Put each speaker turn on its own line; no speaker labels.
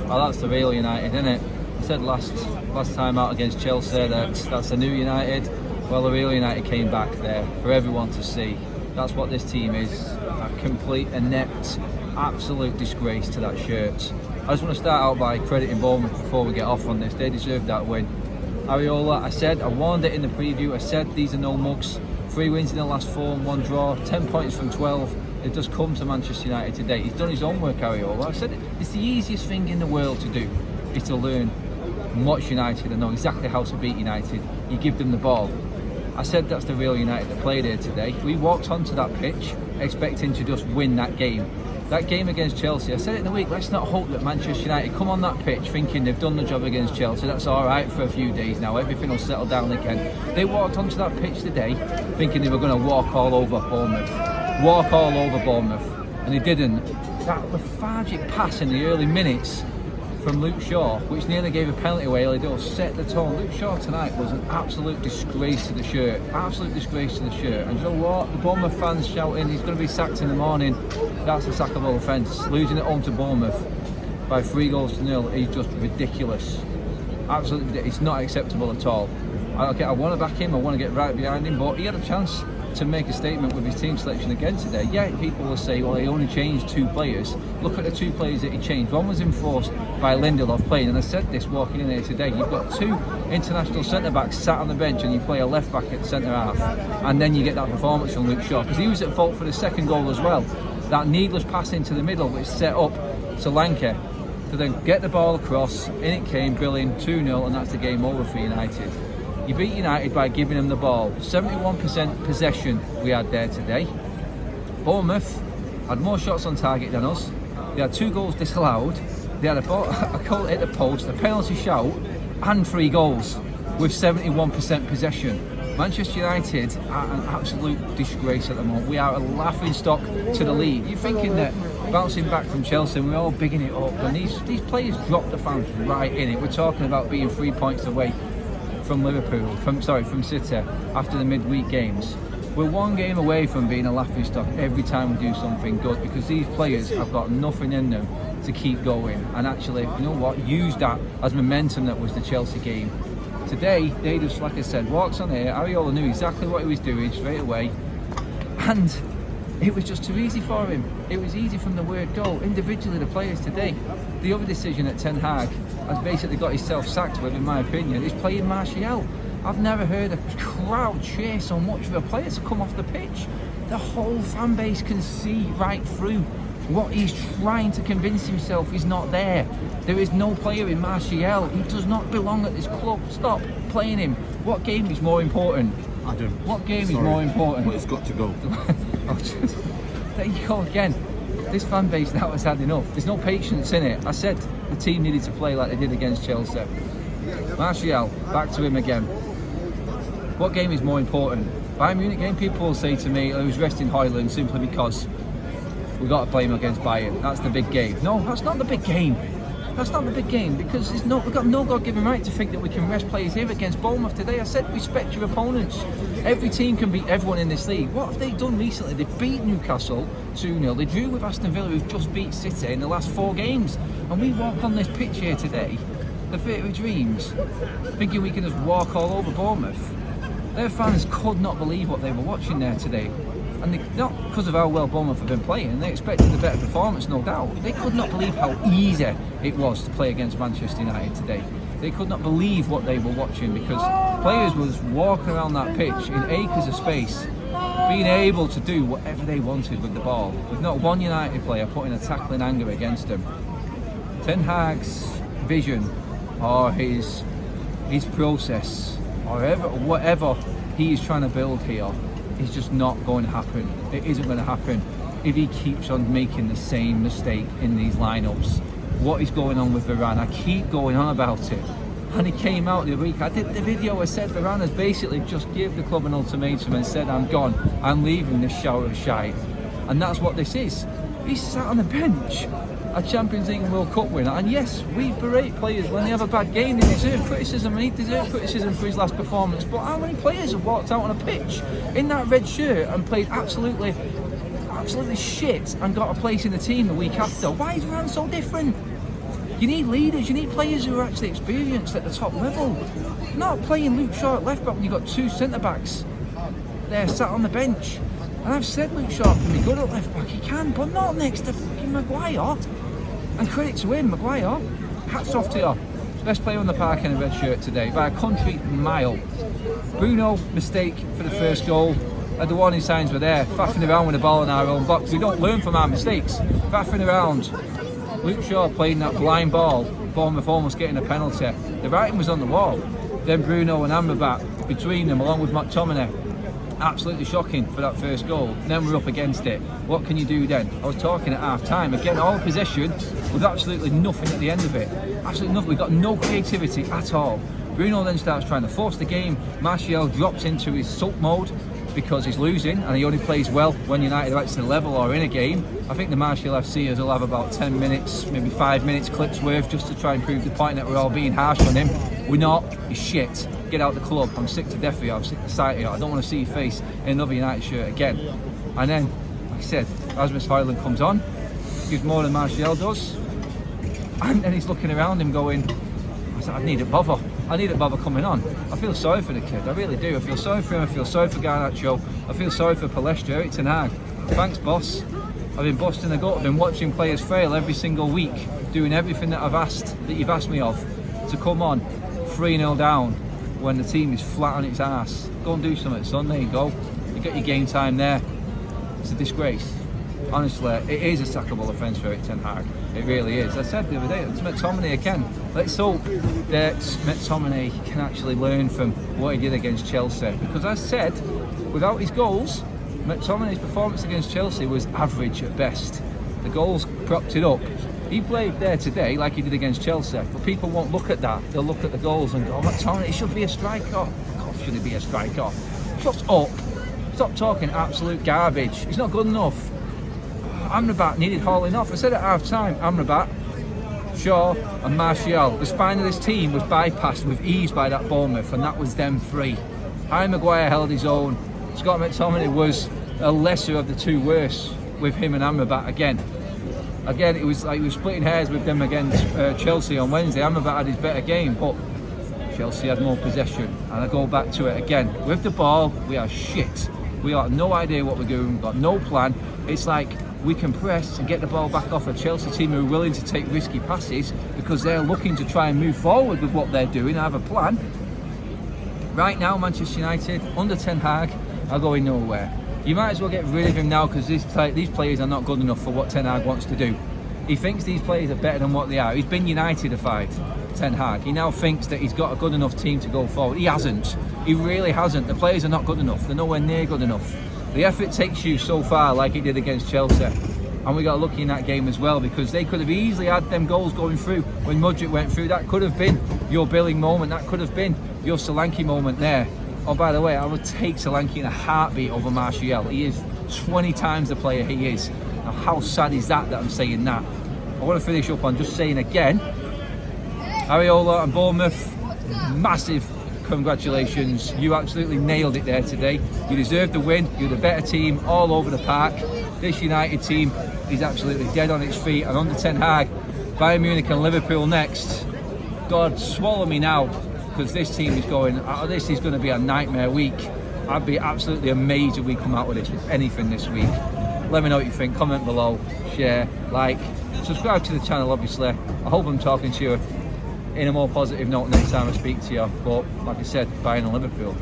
Well, that's the real United, isn't it? I said last time out against Chelsea that that's the new United. Well, the real United came back there for everyone to see. That's what this team is. A complete, inept, absolute disgrace to that shirt. I just want to start out by crediting Bournemouth before we get off on this. They deserved that win. Areola, I warned it in the preview. I said these are no mugs. 3 wins in the last 4 and 1 draw. 10 points from 12. It does come to Manchester United today. He's done his own work, Areola. I said it's the easiest thing in the world to do, is to learn and watch United and know exactly how to beat United. You give them the ball. I said that's the real United that played here today. We walked onto that pitch expecting to just win that game. That game against Chelsea, I said it in the week, let's not hope that Manchester United come on that pitch thinking they've done the job against Chelsea. That's alright for a few days now, everything will settle down again. They walked onto that pitch today thinking they were going to walk all over Bournemouth. And they didn't. That lethargic pass in the early minutes from Luke Shaw, which nearly gave a penalty away early doors, set the tone. Luke Shaw tonight was an absolute disgrace to the shirt. Absolute disgrace to the shirt. And you know what? The Bournemouth fans shouting he's going to be sacked in the morning. That's a sackable offence. Losing at home to Bournemouth by 3-0 is just ridiculous. Absolutely, it's not acceptable at all. I want to back him, I want to get right behind him, but he had a chance to make a statement with his team selection again today. Yeah, people will say, well, he only changed 2 players. Look at the 2 players that he changed. One was enforced by Lindelof playing, and I said this walking in here today. You've got 2 international centre-backs sat on the bench and you play a left-back at centre-half, and then you get that performance from Luke Shaw, because he was at fault for the second goal as well. That needless pass into the middle which set up Solanke to then get the ball across. In it came, brilliant, 2-0, and that's the game over for United. You beat United by giving them the ball. 71% possession we had there today. Bournemouth had more shots on target than us. They had 2 goals disallowed. They had a goal hit the post, a penalty shout, and 3 goals with 71% possession. Manchester United are an absolute disgrace at the moment. We are a laughing stock to the league. You're thinking that bouncing back from Chelsea, we're all bigging it up, and these players dropped the fans right in it. We're talking about being 3 points away from from City after the midweek games. We're 1 game away from being a laughing stock every time we do something good, because these players have got nothing in them to keep going, and actually, you know what, use that as momentum that was the Chelsea game. Today, they just, like I said, walks on here. Areola knew exactly what he was doing straight away, and it was just too easy for him. It was easy from the word go. Individually, the players today. The other decision that Ten Hag has basically got himself sacked with, in my opinion, is playing Martial. I've never heard a crowd cheer so much for a player to come off the pitch. The whole fan base can see right through what he's trying to convince himself is not there. There is no player in Martial. He does not belong at this club. Stop playing him. What game is more important?
Adam,
what game is more important?
But it's got to go.
There you go again. This fan base now has had enough. There's no patience in it. I said the team needed to play like they did against Chelsea. Martial, back to him again. What game is more important? Bayern Munich game, people will say to me, I was resting Højlund simply because we got to play him against Bayern. That's the big game. No, that's not the big game. That's not the big game, because we've got no God-given right to think that we can rest players here against Bournemouth today. I said respect your opponents. Every team can beat everyone in this league. What have they done recently? They beat Newcastle 2-0. They drew with Aston Villa, who've just beat City in the last 4 games. And we walk on this pitch here today, the theatre of dreams, thinking we can just walk all over Bournemouth. Their fans could not believe what they were watching there today. And not because of how well Bournemouth have been playing, they expected a better performance, no doubt. They could not believe how easy it was to play against Manchester United today. They could not believe what they were watching, because players was walking around that pitch in acres of space, being able to do whatever they wanted with the ball, with not one United player putting a tackling anger against them. Ten Hag's vision, or his process, or whatever he is trying to build here, is just not going to happen. It isn't going to happen if he keeps on making the same mistake in these lineups. What is going on with Varane? I keep going on about it. And he came out the other week. I did the video. I said Varane has basically just gave the club an ultimatum and said, I'm gone. I'm leaving this shower of shite. And that's what this is. He's sat on the bench, a Champions League and World Cup winner. And yes, we berate players when they have a bad game. They deserve criticism, and he deserved criticism for his last performance. But how many players have walked out on a pitch in that red shirt and played absolutely shit and got a place in the team the week after? Why is Varane so different? You need leaders, you need players who are actually experienced at the top level. Not playing Luke Shaw at left back when you've got two centre-backs there sat on the bench. And I've said Luke Shaw can be good at left back, he can, but not next to fucking Maguire. And credit to him, Maguire, hats off to you. Best player on the park in a red shirt today, by a country mile. Bruno, mistake for the first goal. The warning signs were there, faffing around with the ball in our own box. We don't learn from our mistakes, faffing around. Luke Shaw playing that blind ball, Bournemouth almost getting a penalty. The writing was on the wall. Then Bruno and Amrabat between them, along with McTominay. Absolutely shocking for that first goal. Then we're up against it. What can you do then? I was talking at half time. Again, all possession with absolutely nothing at the end of it. Absolutely nothing. We've got no creativity at all. Bruno then starts trying to force the game. Martial drops into his sulk mode because he's losing, and he only plays well when United are actually level or in a game. I think the Martial FCers will have about 10 minutes, maybe 5 minutes clips worth just to try and prove the point that we're all being harsh on him. We're not. He's shit. Get out the club. I'm sick to death of you. I'm sick to sight of you. I don't want to see your face in another United shirt again. And then, like I said, Rasmus Højlund comes on, gives more than Martial does, and then he's looking around him going, I needn't bother. I needn't bother coming on. I feel sorry for the kid, I really do. I feel sorry for him, I feel sorry for Garnacho, I feel sorry for Palestra, Erik Ten Hag. Thanks, boss. I've been busting the gut, I've been watching players fail every single week, doing everything that you've asked me of, to come on 3-0 down when the team is flat on its ass. Go and do something, son, there you go. You get your game time there. It's a disgrace. Honestly, it is a sackable offence for Erik Ten Hag. It really is. I said the other day, it's McTominay again. Let's hope that McTominay can actually learn from what he did against Chelsea. Because I said, without his goals, McTominay's performance against Chelsea was average at best. The goals propped it up. He played there today like he did against Chelsea, but people won't look at that. They'll look at the goals and go, oh, McTominay should be a striker. Of course, should he be a striker? Shut up. Stop talking absolute garbage. He's not good enough. Amrabat needed hauling off. I said at half time, Amrabat, Shaw and Martial. The spine of this team was bypassed with ease by that Bournemouth, and that was them three. Harry Maguire held his own. Scott McTominay was a lesser of the two worst with him and Amrabat again. Again, it was like we were splitting hairs with them against Chelsea on Wednesday. Amrabat had his better game, but Chelsea had more possession. And I go back to it again. With the ball, we are shit. We got no idea what we're doing. We've got no plan. It's like we can press and get the ball back off a Chelsea team who are willing to take risky passes because they're looking to try and move forward with what they're doing and have a plan. Right now, Manchester United, under Ten Hag, are going nowhere. You might as well get rid of him now because these players are not good enough for what Ten Hag wants to do. He thinks these players are better than what they are. He's been United-ified, Ten Hag. He now thinks that he's got a good enough team to go forward. He hasn't. He really hasn't. The players are not good enough. They're nowhere near good enough. The effort takes you so far like it did against Chelsea. And we got lucky in that game as well because they could have easily had them goals going through when Mudryk went through. That could have been your Billing moment. That could have been your Solanke moment there. Oh, by the way, I would take Solanke in a heartbeat over Martial. He is 20 times the player he is. Now, how sad is that I'm saying that? I want to finish up on just saying again, Areola and Bournemouth, massive congratulations. You absolutely nailed it there today. You deserved the win. You're the better team all over the park. This United team is absolutely dead on its feet. And under Ten Hag, Bayern Munich and Liverpool next. God, swallow me now, because this team is going, this is going to be a nightmare week. I'd be absolutely amazed if we come out with this with anything this week. Let me know what you think. Comment below, share, like, subscribe to the channel obviously. I hope I'm talking to you in a more positive note next time I speak to you. But like I said, Bayern and Liverpool.